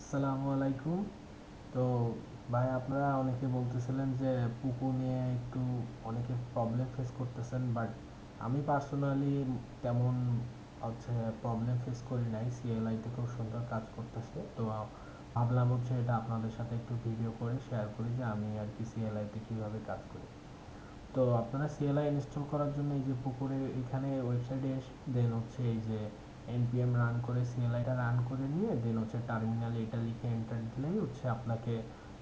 আসসালামু আলাইকুম। তো ভাই, আপনারা অনেকে বলতেছিলেন যে পুকু নিয়ে একটু অনেকে প্রবলেম ফেস করতেছেন, বাট আমি পার্সোনালি তেমন প্রবলেম ফেস করি নাই। সিএলআই তে খুব সুন্দর কাজ করতেছে। তো ভাবলাম এটা আপনাদের সাথে একটু ভিডিও করে শেয়ার করি যে আমি আর কি সিএলআই তে কিভাবে কাজ করি। তো আপনারা সিএলআই ইনস্টল করার জন্য এই যে পুকুরে এখানে ওয়েবসাইটে এসে দেন এই যে npm রান করে সিএলআইটা রান করে নিয়ে দেন টার্মিনালে এটা লিখে এন্টার দিলেই আপনাকে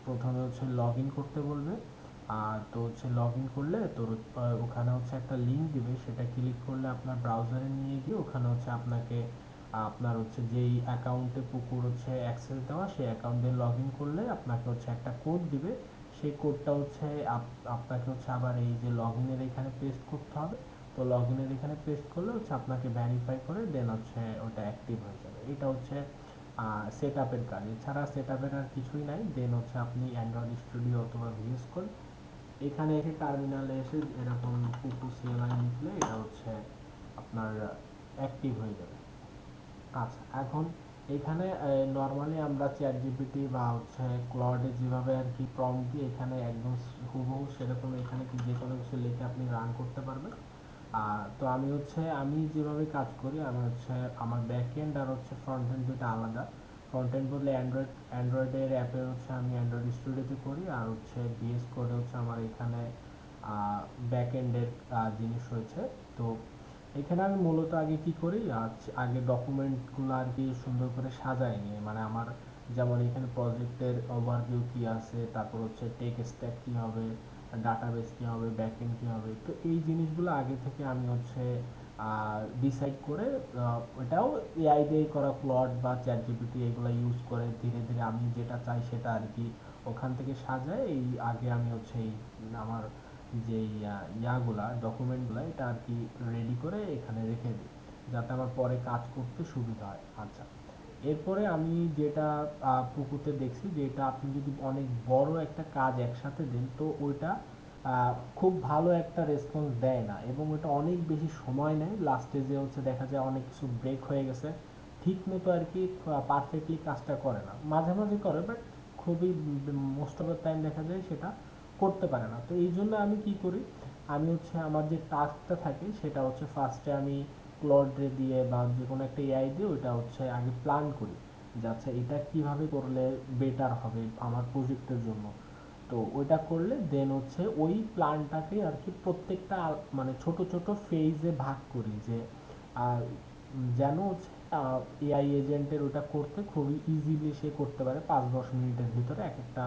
প্রথমে লগ ইন করতে বলবে। আর তো লগ ইন করলে তোর ওখানে একটা লিঙ্ক দিবে, সেটা ক্লিক করলে আপনার ব্রাউজারে নিয়ে গিয়ে ওখানে আপনাকে আপনার যেই অ্যাকাউন্টে পুকুর অ্যাক্সেস দেওয়া সেই অ্যাকাউন্টে লগ ইন করলে আপনাকে একটা কোড দিবে। সেই কোডটা আপনাকে আবার এই যে লগ ইনের এখানে পেস্ট করতে হবে। তো লগ ইনের এখানে পেস্ট করলে আপনাকে ভেরিফাই করে দেন ওটা অ্যাক্টিভ হয়ে যাবে। এটা সেট আপের কাজ, এছাড়া সেট আপের আর কিছুই নাই। দেন আপনি অ্যান্ড্রয়েড স্টুডিও অথবা ভিএস কোড এখানে এসে টার্মিনালে এসে এরকম পুকু সিএলআই লিখলে এটা আপনার অ্যাক্টিভ হয়ে যাবে। আচ্ছা, এখন এখানে নর্মালি আমরা চ্যাট জিপিটি বা ক্লডে যেভাবে আর কি প্রম্পট দিই, এখানে একদম হুবহু সেরকম এখানে কি যে কোনো কিছু লিখে আপনি রান করতে পারবেন। তো আমি যেভাবে কাজ করি, আমি আমার ব্যাক এন্ড আর ফ্রন্ট এন্ড দুটো আলাদা। ফ্রন্ট এন্ড বললে অ্যান্ড্রয়েডের অ্যাপে আমি অ্যান্ড্রয়েড স্টুডিওতে করি, আর ভিএস কোডে আমার এখানে ব্যাক এন্ডের জিনিস রয়েছে। তো এখানে আমি মূলত আগে কি করি, আগে ডকুমেন্টগুলো আর কি সুন্দর করে সাজাই নিয়ে, মানে আমার যেমন এখানে প্রজেক্টের ওভারভিউ কি আছে, তারপর টেক স্ট্যাক কি হবে, ডাটাবেস কি হবে, ব্যাকএন্ড কি হবে। তো এই জিনিসগুলো আগে থেকে আমি ডিসাইড করে ওটাও এআই দিয়ে করা, ক্লড বা চ্যাট জিপিটি এগুলো ইউজ করে ধীরে ধীরে আমি যেটা চাই সেটা আর কি ওখান থেকে সাজায় এই আগে আমি এই আমার যে ইয়াগুলা ডকুমেন্টগুলা এটা আর কি রেডি করে এখানে রেখে দিই, যাতে আমার পরে কাজ করতে সুবিধা হয়। আচ্ছা, এরপরে আমি যেটা পুকুতে দেখছি যে এটা আপনি যদি অনেক বড় একটা কাজ একসাথে দেন তো ওইটা খুব ভালো একটা রেসপন্স দেয় না, এবং ওটা অনেক বেশি সময় নেয়। লাস্টে যে দেখা যায় অনেক কিছু ব্রেক হয়ে গেছে, ঠিক মতো আর কি পারফেক্টলি কাজটা করে না, মাঝে মাঝে করে, বাট খুবই মোস্ট অফ দ্য টাইম দেখা যায় সেটা করতে পারে না। তো এই জন্য আমি কি করি, আমি আমার যে টাস্কটা থাকে সেটা ফার্স্টে আমি ক্লডে দিয়ে বা যে কোনো একটা এআই দিয়ে ওইটা আগে প্ল্যান করি যে আচ্ছা এটা কিভাবে করলে বেটার হবে আমার প্রজেক্টের জন্য। তো ওইটা করলে দেন ওই প্ল্যানটাকে আর কি প্রত্যেকটা মানে ছোট ছোট ফেজে ভাগ করি, যে যেন এআই এজেন্টের ওটা করতে খুবই ইজিলি সে করতে পারে 5-10 মিনিটের ভিতরে। এক একটা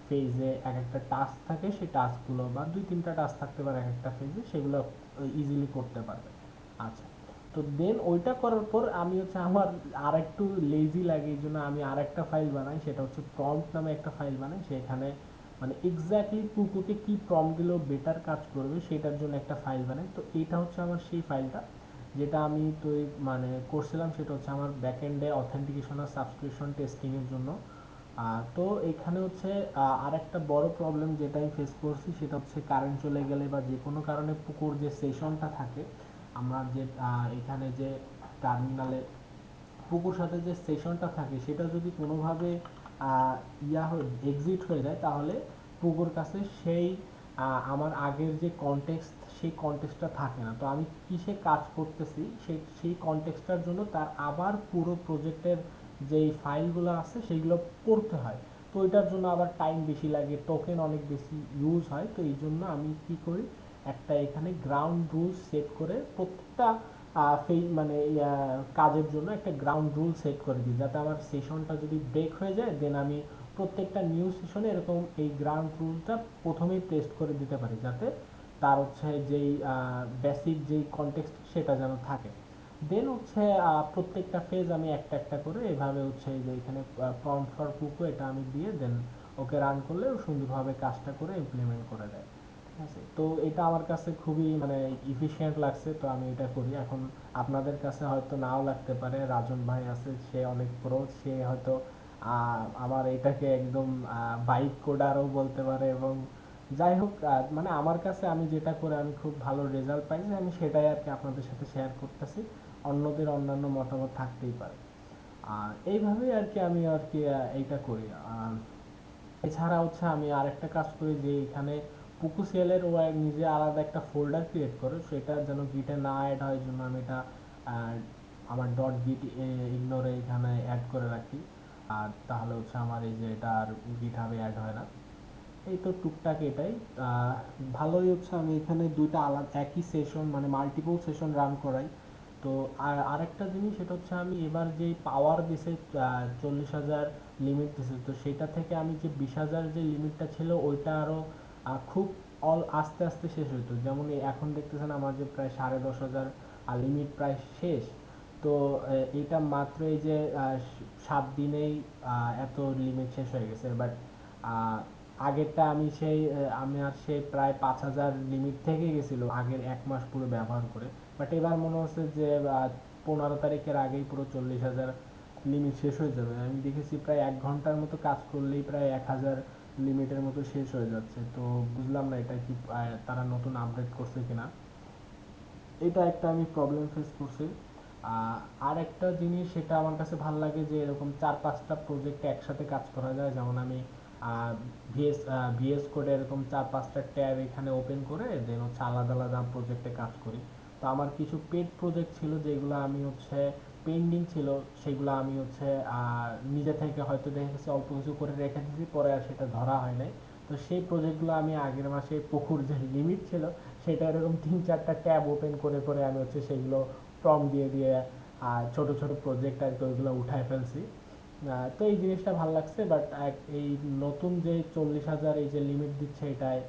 ফেজে এক একটা টাস্ক থাকে, সেই টাস্কগুলো বা 2-3টা টাস্ক থাকতে পারে এক একটা ফেজে, সেগুলো ইজিলি করতে পারবে। আচ্ছা, তো দেন ওইটা করার পর আমি আমার আর একটু লেজি লাগে, এই জন্য আমি আর একটা ফাইল বানাই, সেটা প্রম্পট নামে একটা ফাইল বানাই। সেখানে মানে এক্স্যাক্টলি পুকুকে কি প্রম্পট দিলেও বেটার কাজ করবে সেটার জন্য একটা ফাইল বানাই। তো এটা আমার সেই ফাইলটা যেটা আমি তৈরি মানে করছিলাম, সেটা আমার ব্যাকএন্ডে অথেন্টিকেশন আর সাবস্ক্রিপশন টেস্টিং এর জন্য। তো এখানে আর একটা বড় প্রবলেম যেটা আমি ফেস করছি, সেটা কারেন্ট চলে গেলে বা যে কোনো কারণে পুকুর যে সেশনটা থাকে, আমরা যে এখানে যে টার্মিনালে পুকুর সাথে যে সেশনটা থাকে সেটা যদি কোনোভাবে এক্সিট হয়ে যায়, তাহলে পুকুর কাছে সেই আমার আগের যে কনটেক্সট সেই কনটেক্সটটা থাকে না। তো আমি কিসে কাজ করতেছি সেই কনটেক্সটটার জন্য তার আবার পুরো প্রজেক্টের যেই ফাইলগুলো আছে সেইগুলো পড়তে হয়। তো এটার জন্য আবার টাইম বেশি লাগে, টোকেন অনেক বেশি ইউজ হয়। তো এই জন্য আমি কি করি, একটা এখানে গ্রাউন্ড রুলস সেট করে প্রত্যেকটা মানে কাজের জন্য একটা গ্রাউন্ড রুল সেট করে দিই, যাতে আমার সেশনটা যদি ব্রেক হয়ে যায় দেন আমি প্রত্যেকটা নিউ সেশনে এরকম এই গ্রাউন্ড রুলটা প্রথমেই টেস্ট করে দিতে পারি, যাতে তার যেই বেসিক যেই কনটেক্সট সেটা যেন থাকে। দেন প্রত্যেকটা ফেজ আমি একটা একটা করে এভাবে যে এখানে প্রম্পট ফর পুকু এটা আমি দিয়ে দেন ওকে রান করলে ও সুন্দরভাবে কাজটা করে ইমপ্লিমেন্ট করে দেয়। ঠিক আছে, তো এটা আমার কাছে খুবই মানে ইফিশিয়েন্ট লাগছে, তো আমি এটা করি। এখন আপনাদের কাছে হয়তো নাও লাগতে পারে, রাজন ভাই আছে, সে অনেক প্রো, সে হয়তো আমার এটাকে একদম বাইক কোডারও বলতে পারে। এবং যাই হোক, মানে আমার কাছে আমি যেটা করে আমি খুব ভালো রেজাল্ট পাইছি, আমি সেটাই আর কি আপনাদের সাথে শেয়ার করতেছি। অন্যদের অন্যান্য মতামত থাকতেই পারে। আর এইভাবেই আর কি আমি আর কি এইটা করি। আর এছাড়া হচ্ছে আমি আরেকটা কাজ করি যে এখানে পুকুসিয়ালের ও নিজে আলাদা একটা ফোল্ডার ক্রিয়েট করে, সেটা যেন গিটে না অ্যাড হয় জন্য আমি এটা আহ, আমার ডট গিট ইগনোরে এখানে অ্যাড করে রাখি। আর তাহলে হচ্ছে আমার এই যে এটা আর গিট হাবে অ্যাড হয় না। এই তো টুকটাক এটাই। আহ, ভালোই হচ্ছে আমি এখানে দুইটা আলাদা একই সেশন মানে মাল্টিপল সেশন রান করাই। তো আর আরেকটা জিনিস সেটা হচ্ছে আমি এবার যে পাওয়ার দিছে 40,000 লিমিট দিছে, তো সেটা থেকে আমি যে 20,000 যে লিমিটটা ছিল ওইটা আরো খুব আস্তে আস্তে শেষ হইতো। যেমন এখন দেখতেছেন আমার যে প্রায় 10,500 লিমিট প্রায় শেষ। তো এইটা মাত্র এই যে 7 দিনেই এত লিমিট শেষ হয়ে গেছে। বাট আগেরটা আমি সেই আমি আর সেই প্রায় 5,000 লিমিট থেকে গেছিল আগের 1 মাস পুরো ব্যবহার করে। বাট এবার মনে হচ্ছে যে 15 তারিখের আগেই পুরো 40,000 লিমিট শেষ হয়ে যাবে। আমি দেখেছি প্রায় 1 ঘন্টার মতো কাজ করলেই প্রায় 1,000 লিমিটের মতো শেষ হয়ে যাচ্ছে। তো বুঝলাম না এটা কি তারা নতুন আপডেট করছে কিনা। এটা একটা আমি প্রবলেম ফেস করছি। আর একটা জিনিস সেটা আমার কাছে ভালো লাগে যে এরকম 4-5টা প্রজেক্ট একসাথে কাজ করা যায়। যেমন আমি ভিএস ভিএস কোডে এরকম 4-5টা ট্যাব এখানে ওপেন করে দেন হচ্ছে আলাদা আলাদা প্রজেক্টে কাজ করি। তো আমার কিছু পেড প্রজেক্ট ছিল যেগুলো আমি হচ্ছে পেন্ডিং ছিল, সেগুলো আমি হচ্ছে নিজে থেকে হয়তো দেখে গেছি অল্প কিছু করে রেখে দিয়েছি, পরে আর সেটা ধরা হয় নাই। তো সেই প্রজেক্টগুলো আমি আগের মাসে পুকুর যে লিমিট ছিল সেটা এরকম 3-4টা ট্যাব ওপেন করে করে আমি হচ্ছে সেগুলো প্রম দিয়ে দিয়ে ছোট ছোট প্রজেক্ট আর কি ওইগুলো উঠায় ফেলছি। তো এই জিনিসটা ভালো লাগছে। বাট এই নতুন যে 40,000 এই যে লিমিট দিচ্ছে এটায়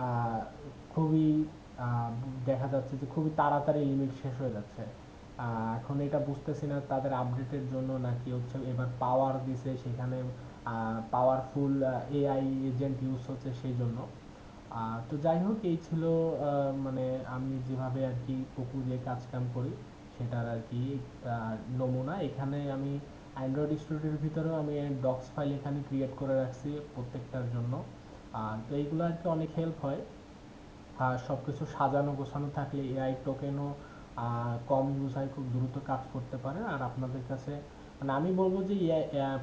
আহ, খুবই আহ, দেখা যাচ্ছে যে খুবই তাড়াতাড়ি লিমিট শেষ হয়ে যাচ্ছে। এখন এটা বুঝতেছি না তাদের আপডেটের জন্য নাকি হচ্ছে এবার পাওয়ার দিছে সেখানে পাওয়ারফুল এআই এজেন্ট ইউজ হচ্ছে সেই জন্য। তো যাই হোক এই ছিল মানে আমি যেভাবে আর কি পকু দিয়ে কাজ কাম করি সেটার আর কি নমুনা। এখানে আমি অ্যান্ড্রয়েড স্টুডিওর ভিতরেও আমি ডক্স ফাইল এখানে ক্রিয়েট করে রাখছি প্রত্যেকটার জন্য। তো এইগুলো আর কি অনেক হেল্প হয়। সব কিছু সাজানো গোছানো থাকলে এআই টোকেনও কম ইউজ হয়, খুব দ্রুত কাজ করতে পারে। আর আপনাদের কাছে মানে আমি বলবো যে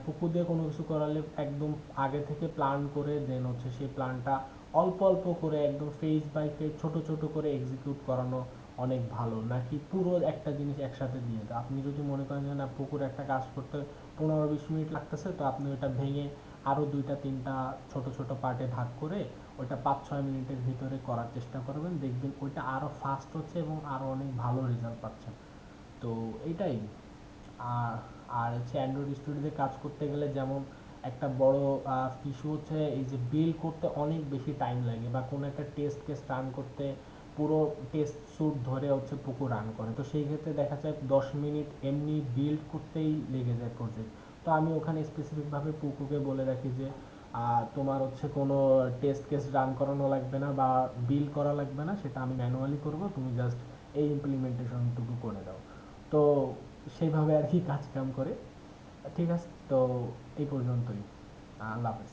পুকু দিয়ে কোনো কিছু করালে একদম আগে থেকে প্ল্যান করে দেন হচ্ছে সেই প্ল্যানটা অল্প অল্প করে একদম ফেজ বাই ফেজ ছোট ছোট করে এক্সিকিউট করানো অনেক ভালো, নাকি পুরো একটা জিনিস একসাথে দিয়ে দেয়। আপনি যদি মনে করেন যে না পুকুর একটা কাজ করতে 15-20 মিনিট লাগতেছে, তো আপনি ওইটা ভেঙে আরো 2-3টা ছোট ছোট পার্টে ভাগ করে ওইটা 5-6 মিনিটের ভিতরে করার চেষ্টা করবেন, দেখবেন ওইটা আরো ফাস্ট হচ্ছে এবং আরো অনেক ভালো রেজাল্ট পাচ্ছেন। তো এটাই। আর আর হচ্ছে অ্যান্ড্রয়েড স্টুডিওতে কাজ করতে গেলে যেমন একটা বড় ইস্যু হচ্ছে এই যে বিল্ড করতে অনেক বেশি টাইম লাগে, বা কোনো একটা টেস্ট কেস রান করতে পুরো টেস্ট স্যুট ধরে হচ্ছে পুকু রান করে। তো সেই ক্ষেত্রে দেখা যায় 10 মিনিট এমনি বিল্ড করতেই লেগে যায় প্রজেক্ট। তো আমি ওখানে স্পেসিফিকভাবে পুকুকে বলে রাখি যে তোমার হচ্ছে কোনো টেস্ট কেস রান করানো লাগবে না বা বিল্ড করা লাগবে না, সেটা আমি ম্যানুয়ালি করব, তুমি জাস্ট এই ইমপ্লিমেন্টেশনটুকু করে দাও। তো সেইভাবে আর কি কাজ কাম করে। ঠিক আছে, তো এই পর্যন্তই। আল্লাহ হাফেজ।